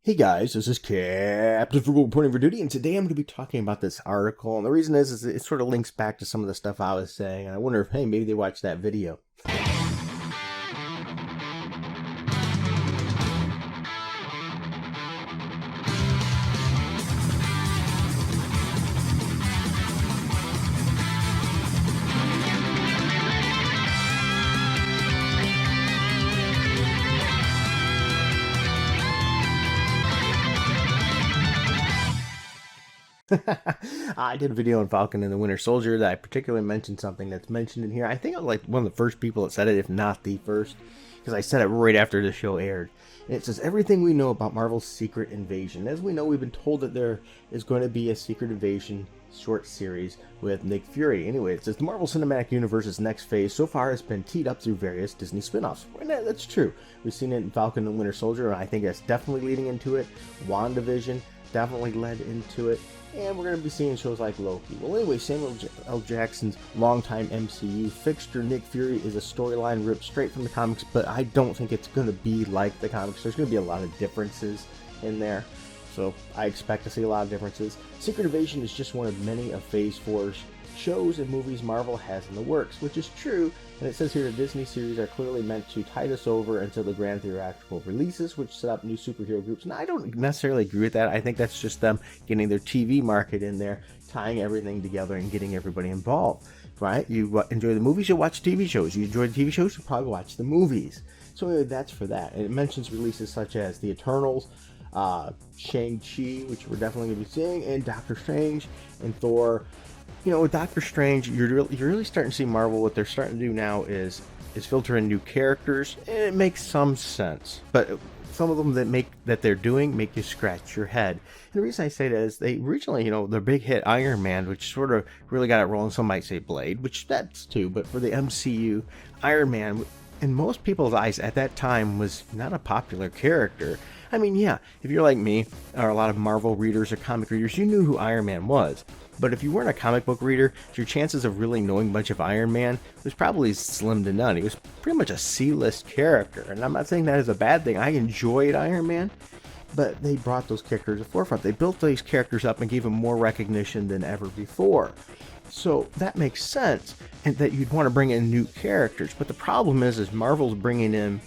Hey guys, this is Captain Frugal reporting for duty, and today I'm going to be talking about this article. And the reason is it sort of links back to some of the stuff I was saying. And I wonder if, hey, maybe they watched that video. I did a video on Falcon and the Winter Soldier that I particularly mentioned something that's mentioned in here. I think I was like one of the first people that said it, if not the first, because I said it right after the show aired. And it says everything we know about Marvel's Secret Invasion. As we know, we've been told that there is going to be a Secret Invasion short series with Nick Fury. Anyway, it says the Marvel Cinematic Universe's next phase so far has been teed up through various Disney spin-offs. And that's true. We've seen it in Falcon and Winter Soldier, and I think that's definitely leading into it. WandaVision definitely led into it. And we're going to be seeing shows like Loki. Well, anyway, Samuel L. Jackson's longtime MCU fixture, Nick Fury, is a storyline ripped straight from the comics, but I don't think it's going to be like the comics. There's going to be a lot of differences in there, so I expect to see a lot of differences. Secret Invasion is just one of many of Phase 4's shows and movies Marvel has in the works, which is true, and it says here the Disney series are clearly meant to tide us over until the grand theatrical releases, which set up new superhero groups. And I don't necessarily agree with that. I think that's just them getting their TV market in there, tying everything together and getting everybody involved, right? You enjoy the movies, you'll watch TV shows. You enjoy the TV shows, you'll probably watch the movies. So anyway, that's for that. And it mentions releases such as The Eternals, Shang-Chi, which we're definitely going to be seeing, and Doctor Strange, and Thor. You know, with Doctor Strange, you're really starting to see Marvel. What they're starting to do now is filter in new characters, and it makes some sense. But some of them that they're doing make you scratch your head. And the reason I say that is they originally, their big hit Iron Man, which sort of really got it rolling. Some might say Blade, which that's too. But for the MCU, Iron Man, in most people's eyes at that time, was not a popular character. I mean, yeah, if you're like me, or a lot of Marvel readers or comic readers, you knew who Iron Man was. But if you weren't a comic book reader, your chances of really knowing much of Iron Man was probably slim to none. He was pretty much a C-list character, and I'm not saying that is a bad thing. I enjoyed Iron Man, but they brought those characters to the forefront. They built these characters up and gave them more recognition than ever before. So that makes sense, and that you'd want to bring in new characters. But the problem is Marvel's bringing in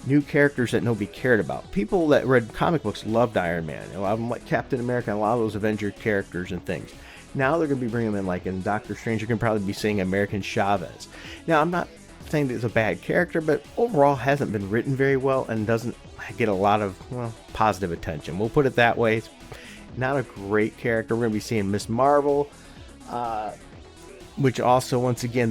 new characters that nobody cared about. People that read comic books loved Iron Man. A lot of them like Captain America and a lot of those Avenger characters and things. Now they're going to be bringing them in, like in Doctor Strange, you can probably be seeing American Chavez. Now, I'm not saying that it's a bad character, but overall hasn't been written very well and doesn't get a lot of, positive attention. We'll put it that way. It's not a great character. We're going to be seeing Miss Marvel, which also, once again,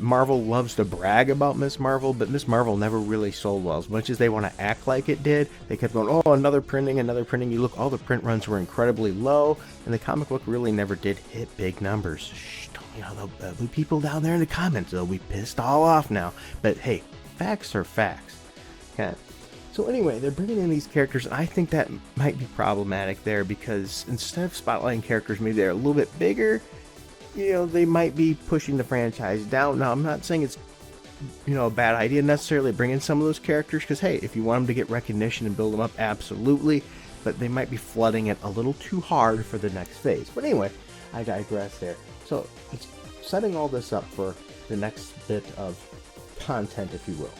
Marvel loves to brag about Miss Marvel, but Miss Marvel never really sold well. As much as they want to act like it did, they kept going, oh, another printing. You look, all the print runs were incredibly low, and the comic book really never did hit big numbers. Shh, the people down there in the comments, they'll be pissed all off now. But hey, facts are facts. Okay. So anyway, they're bringing in these characters, and I think that might be problematic there, because instead of spotlighting characters, maybe they're a little bit bigger, they might be pushing the franchise down. Now, I'm not saying it's, a bad idea necessarily bring in some of those characters, because, hey, if you want them to get recognition and build them up, absolutely, but they might be flooding it a little too hard for the next phase. But anyway, I digress there. So, it's setting all this up for the next bit of content, if you will.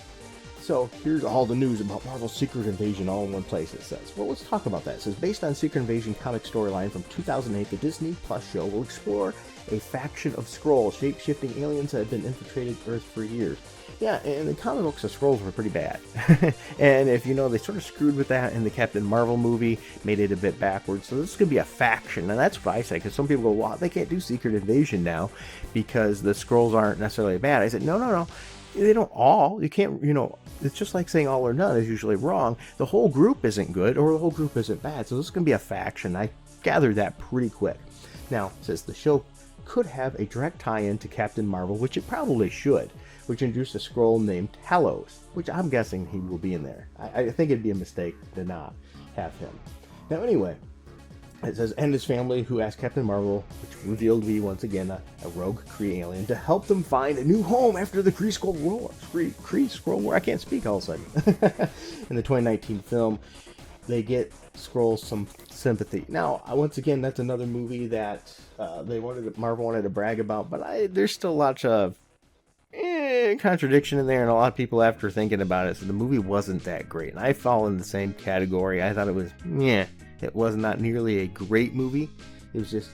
So, here's all the news about Marvel's Secret Invasion all in one place, it says. Well, let's talk about that. It says, based on Secret Invasion comic storyline from 2008, the Disney Plus show will explore a faction of Skrulls, shape-shifting aliens that have been infiltrating Earth for years. Yeah, and the comic books of Skrulls were pretty bad. And if you know, they sort of screwed with that in the Captain Marvel movie, made it a bit backwards. So this is going to be a faction, and that's what I say, because some people go, well, they can't do Secret Invasion now because the Skrulls aren't necessarily bad. I said, no. They don't all. You can't, it's just like saying all or none is usually wrong. The whole group isn't good, or the whole group isn't bad. So this is going to be a faction. I gathered that pretty quick. Now, it says the show could have a direct tie-in to Captain Marvel, which it probably should, which introduced a Skrull named Talos, which I'm guessing he will be in there. I think it'd be a mistake to not have him. Now, anyway, it says, and his family, who asked Captain Marvel, which revealed to be, once again, a rogue Kree alien, to help them find a new home after the Kree Skrull War. I can't speak all of a sudden. In the 2019 film, they get Skrulls some sympathy. Now, once again, that's another movie that Marvel wanted to brag about, but there's still lots of contradiction in there, and a lot of people after thinking about it, so the movie wasn't that great. And I fall in the same category. I thought it was it was not nearly a great movie. It was just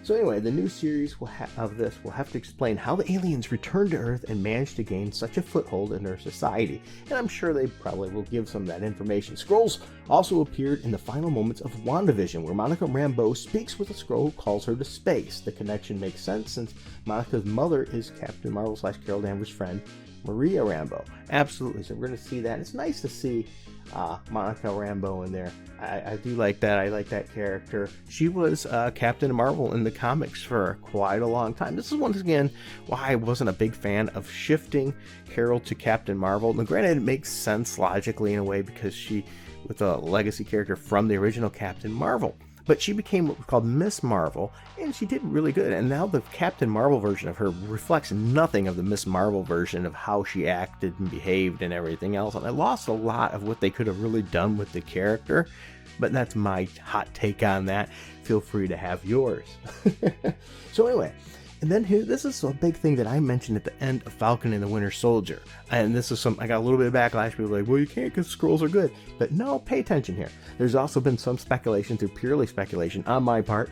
So anyway, the new series will have to explain how the aliens returned to Earth and managed to gain such a foothold in their society. And I'm sure they probably will give some of that information. Skrulls also appeared in the final moments of WandaVision, where Monica Rambeau speaks with a Skrull who calls her to space. The connection makes sense since Monica's mother is Captain Marvel / Carol Danvers' friend, Maria Rambeau. Absolutely. So we're going to see that. It's nice to see Monica Rambeau in there. I do like that. I like that character. She was Captain Marvel in the comics for quite a long time. This is once again why I wasn't a big fan of shifting Carol to Captain Marvel. Now, granted, it makes sense logically in a way because she was a legacy character from the original Captain Marvel. But she became what was called Miss Marvel, and she did really good. And now the Captain Marvel version of her reflects nothing of the Miss Marvel version of how she acted and behaved and everything else. And I lost a lot of what they could have really done with the character. But that's my hot take on that. Feel free to have yours. So anyway, and then this is a big thing that I mentioned at the end of Falcon and the Winter Soldier. And this is I got a little bit of backlash. People were like, well, you can't because Skrulls are good. But no, pay attention here. There's also been some speculation, through purely speculation on my part,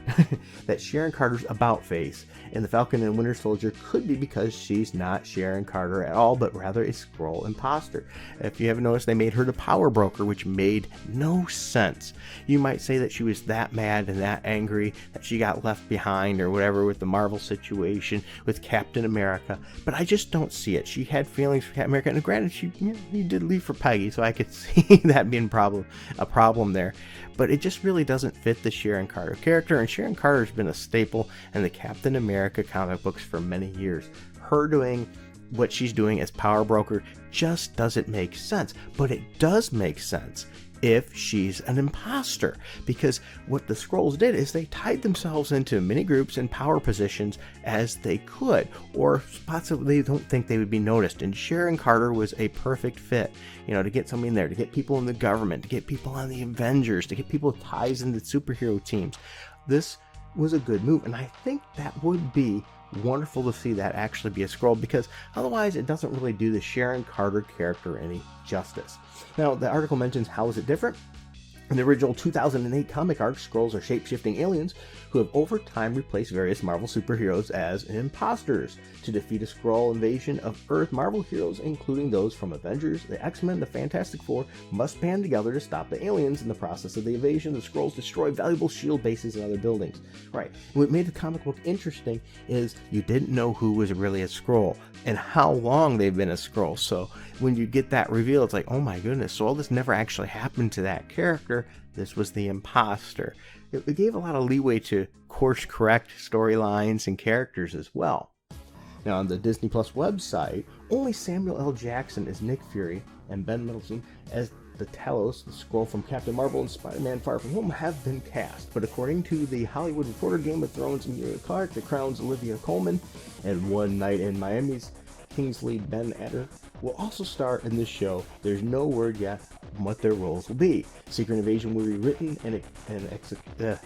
that Sharon Carter's about face in the Falcon and Winter Soldier could be because she's not Sharon Carter at all, but rather a Skrull imposter. If you haven't noticed, they made her the power broker, which made no sense. You might say that she was that mad and that angry that she got left behind or whatever with the Marvel situation with Captain America, but I just don't see it. She had feelings for Captain America, and granted, he did leave for Peggy, so I could see that being a problem there. But it just really doesn't fit the Sharon Carter character, and Sharon Carter's been a staple in the Captain America comic books for many years. Her doing what she's doing as power broker just doesn't make sense, but it does make sense if she's an imposter, because what the Skrulls did is they tied themselves into many groups and power positions as they could, or spots that they don't think they would be noticed. And Sharon Carter was a perfect fit, to get somebody in there, to get people in the government, to get people on the Avengers, to get people with ties into superhero teams. This was a good move, and I think that would be wonderful to see that actually be a Skrull, because otherwise it doesn't really do the Sharon Carter character any justice. Now, the article mentions how is it different. In the original 2008 comic arc, Skrulls are shape-shifting aliens who have over time replaced various Marvel superheroes as imposters. To defeat a Skrull invasion of Earth, Marvel heroes, including those from Avengers, the X-Men, the Fantastic Four, must band together to stop the aliens. In the process of the invasion, the Skrulls destroy valuable shield bases and other buildings. Right. What made the comic book interesting is you didn't know who was really a Skrull and how long they've been a Skrull. So when you get that reveal, it's like, oh my goodness, so all this never actually happened to that character. This was the imposter. It gave a lot of leeway to course correct storylines and characters as well. Now, on the Disney Plus website, only Samuel L. Jackson as Nick Fury and Ben Mendelsohn as the Talos, the Skrull from Captain Marvel and Spider-Man Far From Home, have been cast. But according to the Hollywood Reporter, Game of Thrones Emilia Clarke, The Crown's Olivia Colman, and One Night in Miami's Kingsley Ben-Adir will also star in this show. There's no word yet on what their roles will be. Secret Invasion will be written and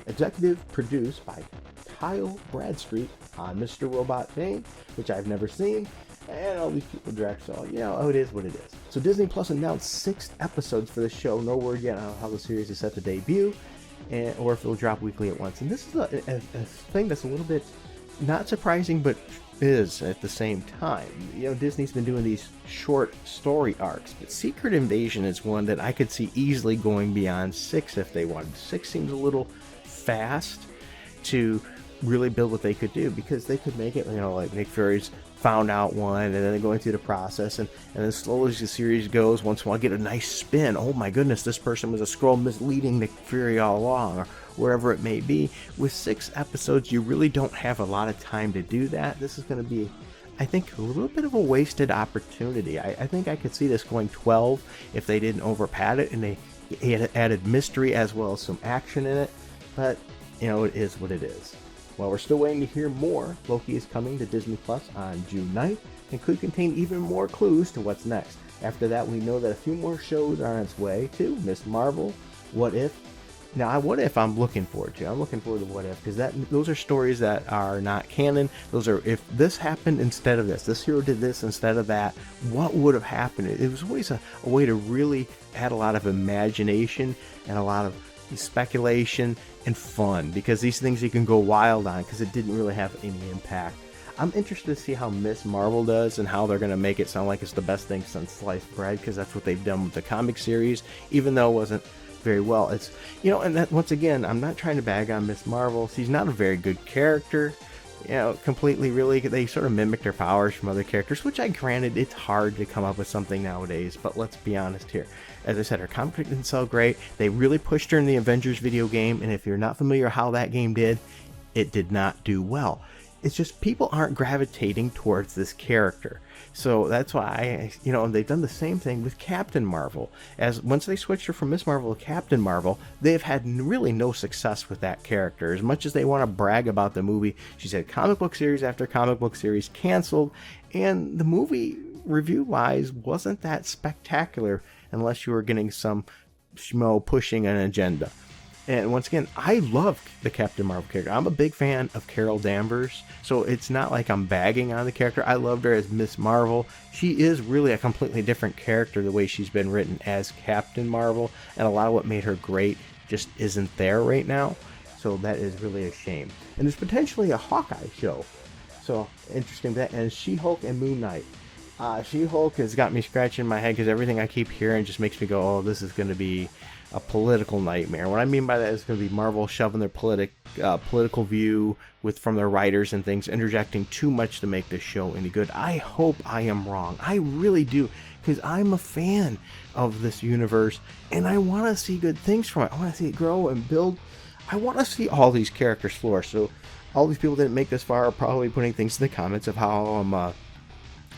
executive produced by Kyle Bradstreet on Mr. Robot fame, which I've never seen, and all these people direct, so it is what it is. So Disney Plus announced 6 episodes for the show. No word yet on how the series is set to debut, or if it'll drop weekly at once. And this is a thing that's a little bit not surprising, but is at the same time. Disney's been doing these short story arcs, but Secret Invasion is one that I could see easily going beyond 6 if they wanted. 6 seems a little fast to really build what they could do, because they could make it, like Nick Fury's found out one, and then they're going through the process, and then slowly as the series goes, once in a while get a nice spin. Oh my goodness, this person was a Skrull misleading Nick Fury all along, or wherever it may be. With 6 episodes, you really don't have a lot of time to do that. This is going to be, I think, a little bit of a wasted opportunity. I think I could see this going 12 if they didn't overpad it and they added mystery as well as some action in it. But, it is what it is. While we're still waiting to hear more, Loki is coming to Disney Plus on June 9th and could contain even more clues to what's next. After that, we know that a few more shows are on its way too. Miss Marvel, What If. Now, What If I'm looking forward to. I'm looking forward to What If, because those are stories that are not canon. Those are, if this happened instead of this hero did this instead of that, what would have happened? It was always a way to really add a lot of imagination and a lot of speculation and fun, because these things you can go wild on, because it didn't really have any impact. I'm interested to see how Miss Marvel does and how they're going to make it sound like it's the best thing since sliced bread, because that's what they've done with the comic series, even though it wasn't very well. It's, and that, once again, I'm not trying to bag on Miss Marvel. She's not a very good character, completely, really. They sort of mimicked her powers from other characters, which I granted, it's hard to come up with something nowadays, but let's be honest here. As I said, her comic book didn't sell great. They really pushed her in the Avengers video game, and if you're not familiar how that game did, it did not do well. It's just people aren't gravitating towards this character. So that's why, they've done the same thing with Captain Marvel. As once they switched her from Miss Marvel to Captain Marvel, they've had really no success with that character. As much as they want to brag about the movie, she's had comic book series after comic book series canceled, and the movie, review-wise, wasn't that spectacular unless you were getting some schmo pushing an agenda. And once again, I love the Captain Marvel character. I'm a big fan of Carol Danvers, so it's not like I'm bagging on the character. I loved her as Miss Marvel. She is really a completely different character the way she's been written as Captain Marvel, and a lot of what made her great just isn't there right now. So that is really a shame. And there's potentially a Hawkeye show. So interesting that. And She-Hulk and Moon Knight. She-Hulk has got me scratching my head because everything I keep hearing just makes me go, oh, this is going to be a political nightmare. What I mean by that is going to be Marvel shoving their political view from their writers and things, interjecting too much to make this show any good. I hope I am wrong. I really do, because I'm a fan of this universe, and I want to see good things from it. I want to see it grow and build. I want to see all these characters flourish. So all these people that didn't make this far are probably putting things in the comments of how I'm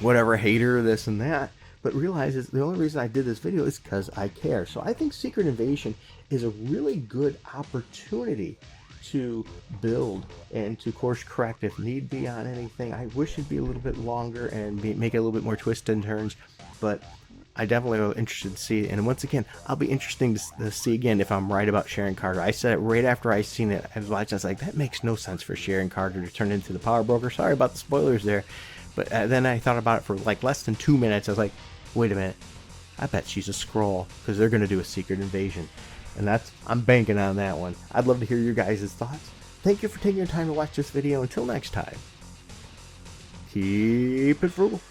whatever hater, this and that. But realize the only reason I did this video is because I care. So I think Secret Invasion is a really good opportunity to build and to course correct if need be on anything. I wish it'd be a little bit longer and make it a little bit more twists and turns, but I definitely am interested to see it. And once again, I'll be interested to see again if I'm right about Sharon Carter. I said it right after I seen it. I was watching, I was like, that makes no sense for Sharon Carter to turn into the power broker. Sorry about the spoilers there. But then I thought about it for like less than 2 minutes. I was like, wait a minute, I bet she's a Skrull, because they're going to do a Secret Invasion. And I'm banking on that one. I'd love to hear your guys' thoughts. Thank you for taking your time to watch this video. Until next time, keep it frugal.